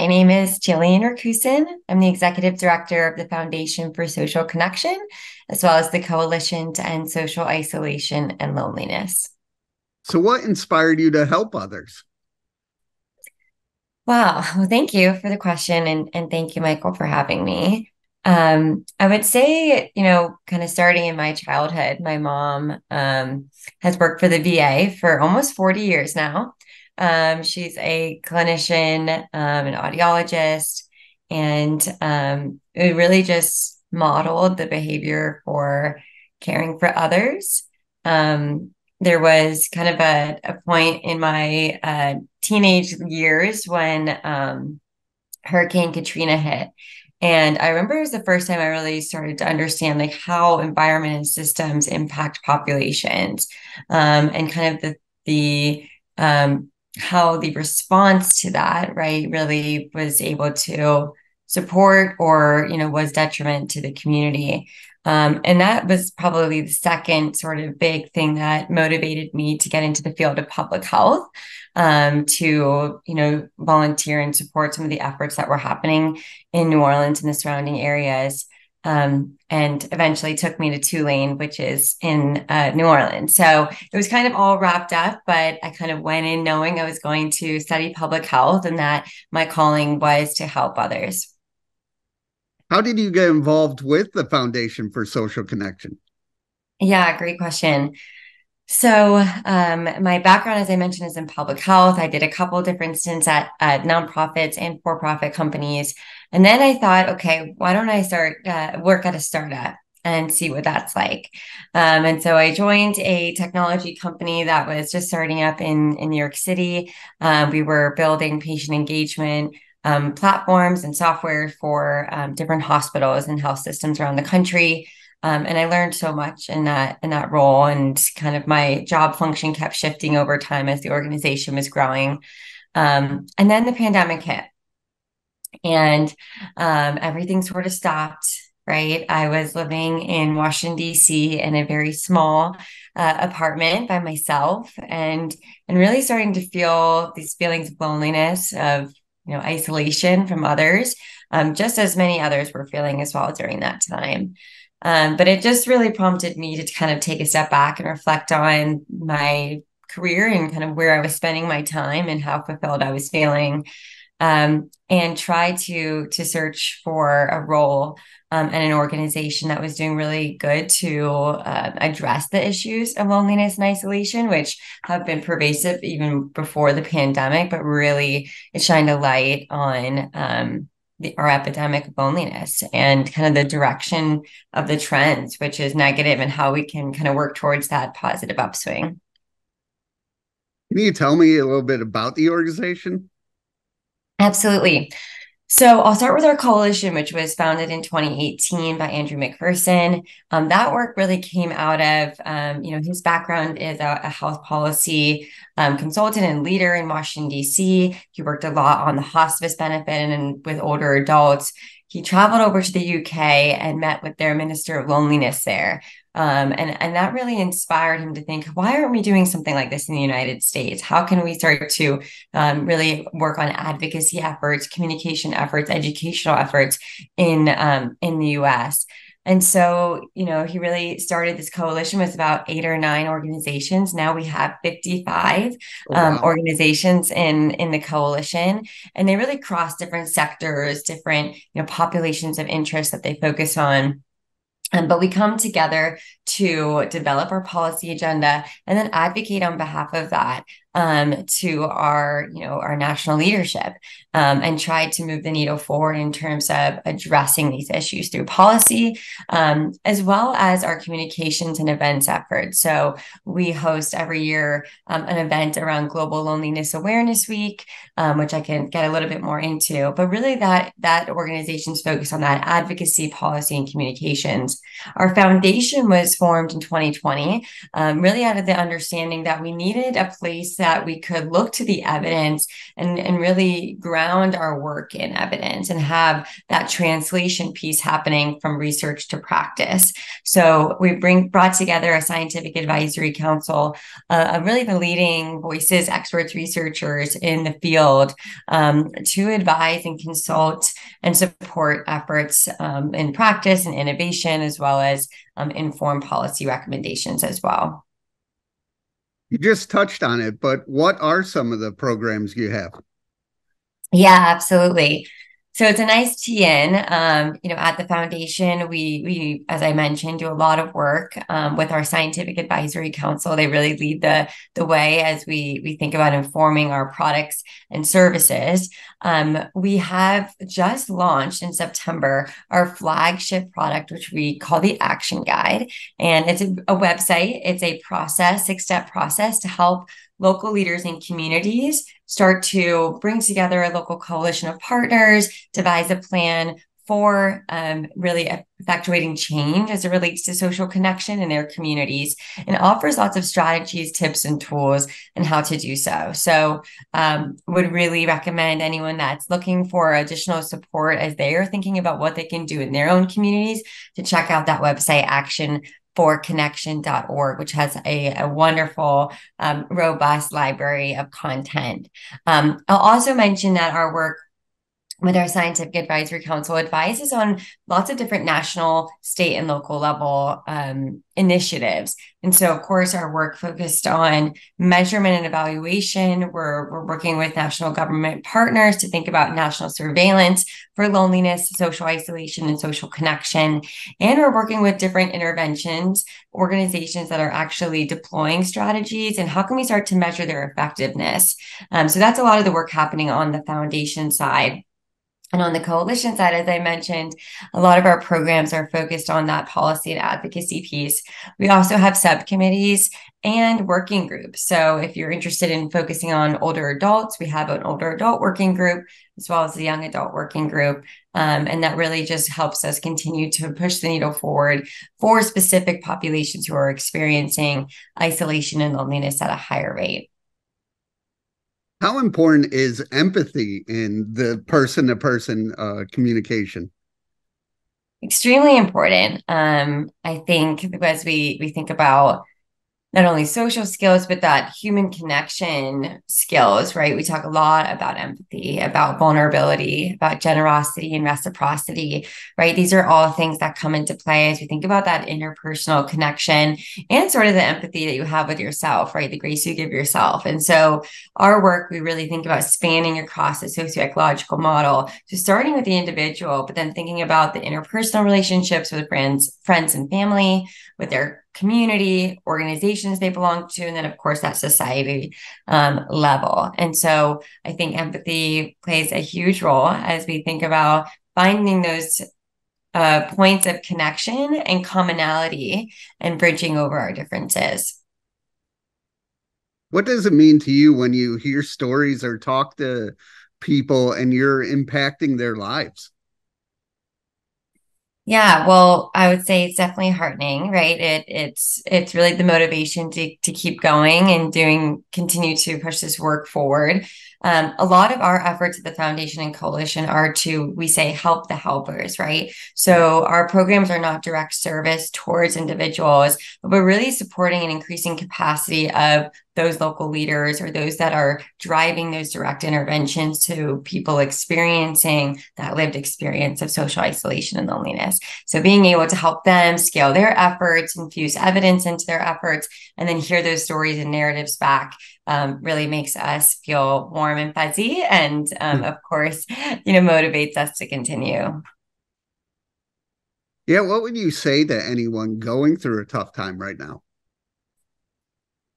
My name is Jillian Racoosin. I'm the Executive Director of the Foundation for Social Connection, as well as the Coalition to End Social Isolation and Loneliness. So, what inspired you to help others? Wow. Well, thank you for the question, and thank you, Michael, for having me. I would say, kind of starting in my childhood, my mom has worked for the VA for almost 40 years now. She's a clinician, an audiologist, and it really just modeled the behavior for caring for others. Um, there was kind of a point in my teenage years when Hurricane Katrina hit. And I remember it was the first time I really started to understand like how environment and systems impact populations, and kind of the how the response to that, right, really was able to support or, was detriment to the community. And that was probably the second sort of big thing that motivated me to get into the field of public health, to, volunteer and support some of the efforts that were happening in New Orleans and the surrounding areas. And eventually took me to Tulane, which is in New Orleans. So it was kind of all wrapped up, but I kind of went in knowing I was going to study public health and that my calling was to help others. How did you get involved with the Foundation for Social Connection? Yeah, great question. So, my background, as I mentioned, is in public health. I did a couple different stints at nonprofits and for-profit companies, and then I thought, okay, why don't I start work at a startup and see what that's like? And so I joined a technology company that was just starting up in New York City. We were building patient engagement platforms and software for different hospitals and health systems around the country. And I learned so much in that role, and kind of my job function kept shifting over time as the organization was growing. And then the pandemic hit, and everything sort of stopped. Right, I was living in Washington D.C. in a very small apartment by myself, and really starting to feel these feelings of loneliness, of isolation from others, just as many others were feeling as well during that time. But it just really prompted me to kind of take a step back and reflect on my career and kind of where I was spending my time and how fulfilled I was feeling, and try to search for a role and an organization that was doing really good to address the issues of loneliness and isolation, which have been pervasive even before the pandemic, but really it shined a light on our epidemic of loneliness and kind of the direction of the trends, which is negative, and how we can kind of work towards that positive upswing. Can you tell me a little bit about the organization? Absolutely. So I'll start with our coalition, which was founded in 2018 by Andrew McPherson. That work really came out of, his background is a health policy consultant and leader in Washington, D.C. He worked a lot on the hospice benefit and with older adults. He traveled over to the UK and met with their minister of loneliness there. And that really inspired him to think, why aren't we doing something like this in the United States? How can we start to really work on advocacy efforts, communication efforts, educational efforts in the U.S. And so, he really started this coalition with about 8 or 9 organizations. Now we have 55 Oh, wow. organizations in the coalition, and they really cross different sectors, different populations of interest that they focus on. But we come together to develop our policy agenda and then advocate on behalf of that, to our national leadership, and try to move the needle forward in terms of addressing these issues through policy, as well as our communications and events efforts. So we host every year an event around Global Loneliness Awareness Week, which I can get a little bit more into. But really, that organization's focus on that advocacy, policy, and communications. Our foundation was formed in 2020, really out of the understanding that we needed a place that we could look to the evidence and really ground our work in evidence and have that translation piece happening from research to practice. So we brought together a scientific advisory council, really the leading voices, experts, researchers in the field, to advise and consult and support efforts in practice and innovation, as well as inform policy recommendations as well. You just touched on it, but what are some of the programs you have? Yeah, absolutely. So it's a nice tee-in. At the foundation, as I mentioned, do a lot of work with our scientific advisory council. They really lead the way as we think about informing our products and services. We have just launched in September our flagship product, which we call the Action Guide, and it's a website. It's a six-step process to help local leaders and communities start to bring together a local coalition of partners, devise a plan for really effectuating change as it relates to social connection in their communities, and offers lots of strategies, tips, and tools and how to do so. So would really recommend anyone that's looking for additional support as they are thinking about what they can do in their own communities to check out that website, actionforconnection.org, which has a wonderful, robust library of content. I'll also mention that our work with our scientific advisory council advises on lots of different national, state, and local level initiatives. And so, of course, our work focused on measurement and evaluation. We're working with national government partners to think about national surveillance for loneliness, social isolation, and social connection. And we're working with different interventions, organizations that are actually deploying strategies, and how can we start to measure their effectiveness? So that's a lot of the work happening on the foundation side. And on the coalition side, as I mentioned, a lot of our programs are focused on that policy and advocacy piece. We also have subcommittees and working groups. So if you're interested in focusing on older adults, we have an older adult working group, as well as the young adult working group. And that really just helps us continue to push the needle forward for specific populations who are experiencing isolation and loneliness at a higher rate. How important is empathy in the person-to-person communication? Extremely important. I think as we think about not only social skills, but that human connection skills, right? We talk a lot about empathy, about vulnerability, about generosity and reciprocity, right? These are all things that come into play as we think about that interpersonal connection and sort of the empathy that you have with yourself, right? The grace you give yourself. And so our work, we really think about spanning across the socioecological model, so starting with the individual, but then thinking about the interpersonal relationships with friends and family, with their community, organizations they belong to, and then, of course, that society level. And so I think empathy plays a huge role as we think about finding those points of connection and commonality and bridging over our differences. What does it mean to you when you hear stories or talk to people and you're impacting their lives? Yeah, well, I would say it's definitely heartening, right? It's really the motivation to keep going and continue to push this work forward. A lot of our efforts at the foundation and coalition are to, we say, help the helpers, right? So our programs are not direct service towards individuals, but we're really supporting and increasing capacity of those local leaders or those that are driving those direct interventions to people experiencing that lived experience of social isolation and loneliness. So being able to help them scale their efforts, infuse evidence into their efforts, and then hear those stories and narratives back really makes us feel warm and fuzzy, and of course, motivates us to continue. Yeah, what would you say to anyone going through a tough time right now?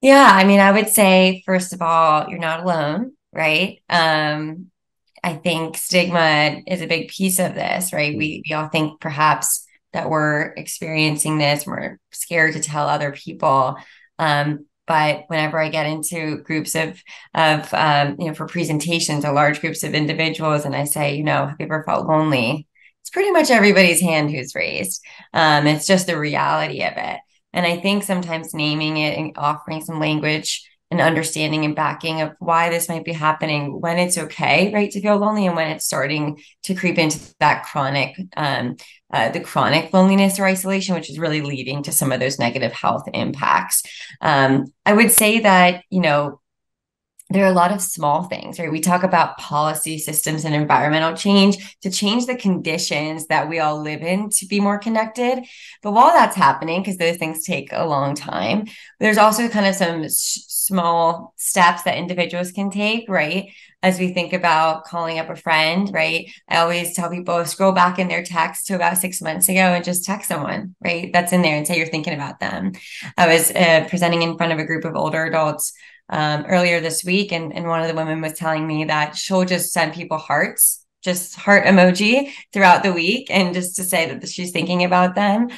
Yeah, I mean, I would say, first of all, you're not alone, right? I think stigma is a big piece of this, right? We all think perhaps that we're experiencing this, and we're scared to tell other people. But whenever I get into groups for presentations or large groups of individuals, and I say, have you ever felt lonely? It's pretty much everybody's hand who's raised. It's just the reality of it. And I think sometimes naming it and offering some language an understanding and backing of why this might be happening, when it's okay, right, to feel lonely, and when it's starting to creep into that the chronic loneliness or isolation, which is really leading to some of those negative health impacts. I would say that, there are a lot of small things, right? We talk about policy systems and environmental change to change the conditions that we all live in to be more connected. But while that's happening, because those things take a long time, there's also kind of some small steps that individuals can take, right? As we think about calling up a friend, right? I always tell people scroll back in their text to about 6 months ago and just text someone, right? That's in there and say you're thinking about them. I was presenting in front of a group of older adults earlier this week, and one of the women was telling me that she'll just send people hearts, just heart emoji throughout the week, and just to say that she's thinking about them,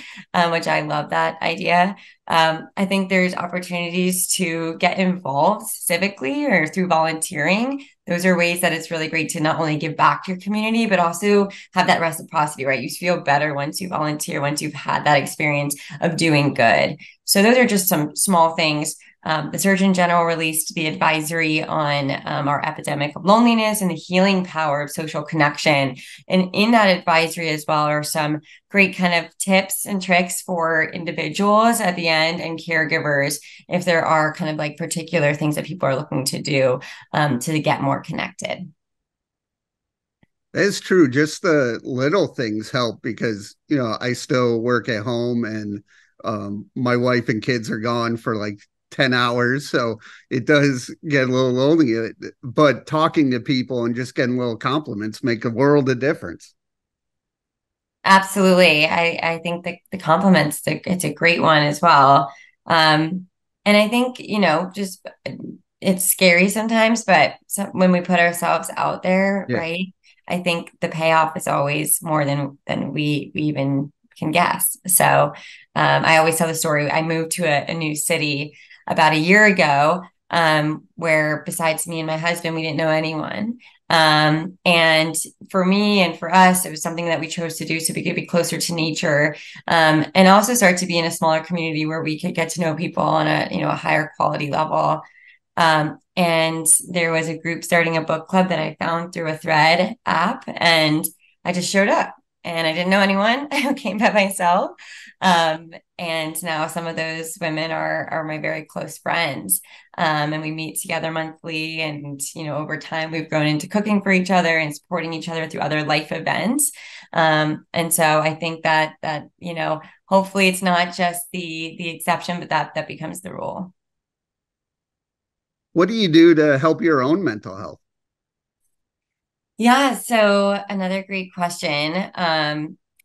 which I love that idea. I think there's opportunities to get involved civically or through volunteering. Those are ways that it's really great to not only give back to your community, but also have that reciprocity, right? You feel better once you volunteer, once you've had that experience of doing good. So those are just some small things. The Surgeon General released the advisory on our epidemic of loneliness and the healing power of social connection. And in that advisory as well are some great kind of tips and tricks for individuals at the end and caregivers if there are kind of like particular things that people are looking to do to get more connected. That's true. Just the little things help because, I still work at home and my wife and kids are gone for like 10 hours. So it does get a little lonely, but talking to people and just getting little compliments make a world of difference. Absolutely. I think the compliments, it's a great one as well. And I think, just it's scary sometimes, but when we put ourselves out there, Yeah. right? I think the payoff is always more than we even can guess. So I always tell the story. I moved to a new city about a year ago, where besides me and my husband, we didn't know anyone. And for me and for us, it was something that we chose to do so we could be closer to nature, and also start to be in a smaller community where we could get to know people on a higher quality level. And there was a group starting a book club that I found through a thread app, and I just showed up and I didn't know anyone. I came by myself. And now some of those women are my very close friends. And we meet together monthly. And, over time, we've grown into cooking for each other and supporting each other through other life events. And so I think that hopefully it's not just the exception, but that becomes the rule. What do you do to help your own mental health? Yeah, so another great question.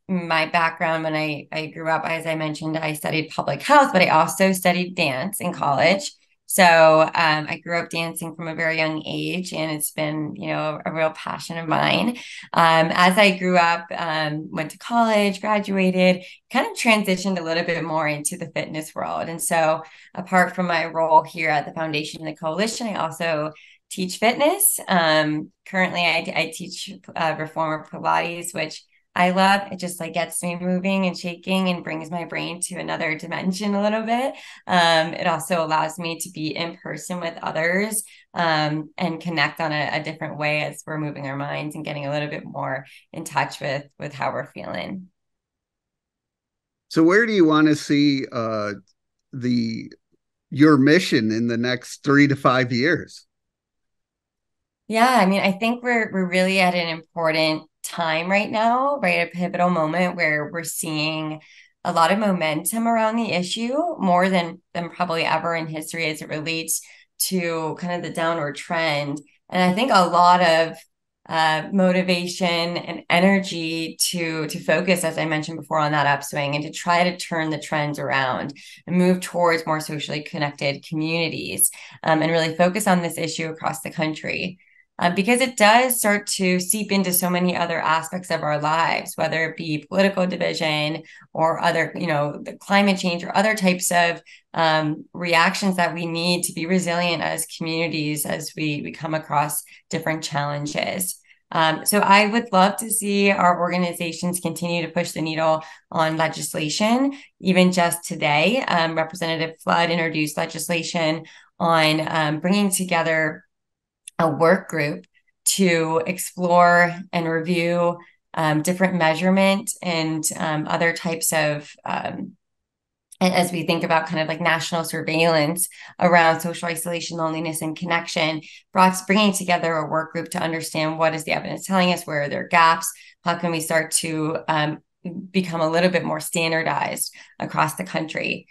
My background when I grew up, as I mentioned, I studied public health, but I also studied dance in college. So I grew up dancing from a very young age, and it's been, a real passion of mine. As I grew up, went to college, graduated, kind of transitioned a little bit more into the fitness world. And so, apart from my role here at the foundation and the coalition, I also teach fitness. Currently, I teach reformer Pilates, which I love. It just like gets me moving and shaking and brings my brain to another dimension a little bit. It also allows me to be in person with others, and connect on a different way as we're moving our minds and getting a little bit more in touch with how we're feeling. So where do you want to see the your mission in the next 3 to 5 years? Yeah, I mean, I think we're really at an important time right now, right? A pivotal moment where we're seeing a lot of momentum around the issue more than probably ever in history as it relates to kind of the downward trend. And I think a lot of motivation and energy to focus, as I mentioned before, on that upswing and to try to turn the trends around and move towards more socially connected communities, and really focus on this issue across the country, because it does start to seep into so many other aspects of our lives, whether it be political division or other, the climate change or other types of reactions that we need to be resilient as communities as we come across different challenges. So I would love to see our organizations continue to push the needle on legislation. Even just today, Representative Flood introduced legislation on bringing together a work group to explore and review different measurement and other types of and as we think about kind of like national surveillance around social isolation, loneliness, and connection, bringing together a work group to understand what is the evidence telling us, where are there gaps, how can we start to become a little bit more standardized across the country.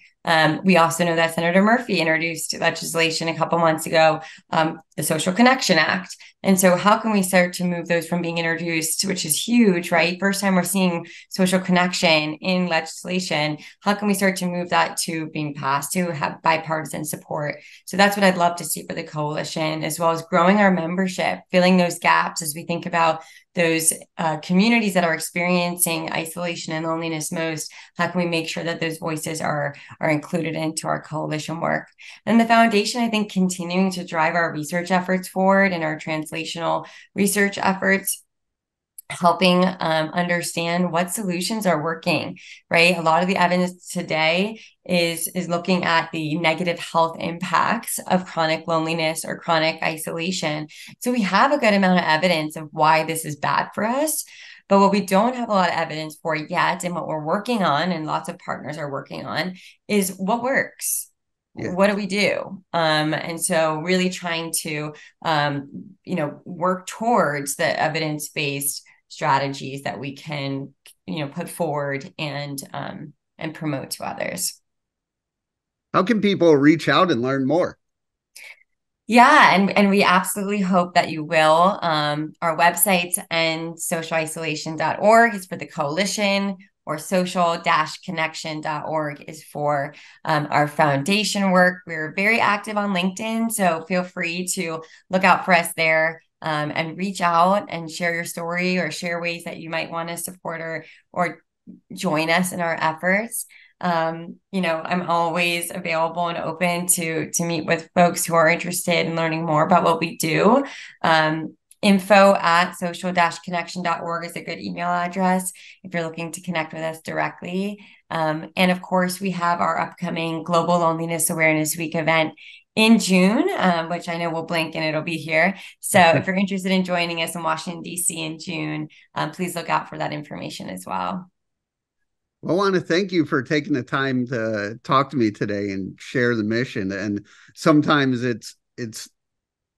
We also know that Senator Murphy introduced legislation a couple months ago, the Social Connection Act. And so, how can we start to move those from being introduced, which is huge, right? First time we're seeing social connection in legislation. How can we start to move that to being passed to have bipartisan support? So, that's what I'd love to see for the coalition, as well as growing our membership, filling those gaps as we think about those communities that are experiencing isolation and loneliness most. How can we make sure that those voices are included into our coalition work? And the foundation, I think, continuing to drive our research efforts forward and our translational research efforts, helping understand what solutions are working, right? A lot of the evidence today is looking at the negative health impacts of chronic loneliness or chronic isolation. So we have a good amount of evidence of why this is bad for us. But what we don't have a lot of evidence for yet, and what we're working on, and lots of partners are working on, is what works. Yeah. What do we do? And so really trying to, work towards the evidence-based strategies that we can, put forward and promote to others. How can people reach out and learn more? Yeah, and we absolutely hope that you will. Our website and socialisolation.org is for the coalition, or social-connection.org is for our foundation work. We're very active on LinkedIn, so feel free to look out for us there, and reach out and share your story or share ways that you might want to support or join us in our efforts. I'm always available and open to meet with folks who are interested in learning more about what we do. Info@social-connection.org is a good email address if you're looking to connect with us directly. And of course, we have our upcoming Global Loneliness Awareness Week event in June, which I know will blink and it'll be here. So if you're interested in joining us in Washington, D.C. in June, please look out for that information as well. Well, I want to thank you for taking the time to talk to me today and share the mission. And sometimes it's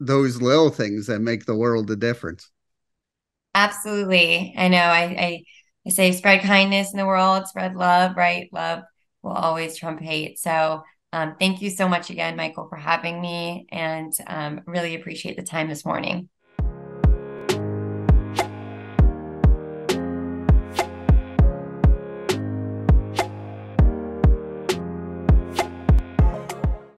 those little things that make the world a difference. Absolutely. I know I say spread kindness in the world, spread love, right? Love will always trump hate. So thank you so much again, Michael, for having me, and really appreciate the time this morning.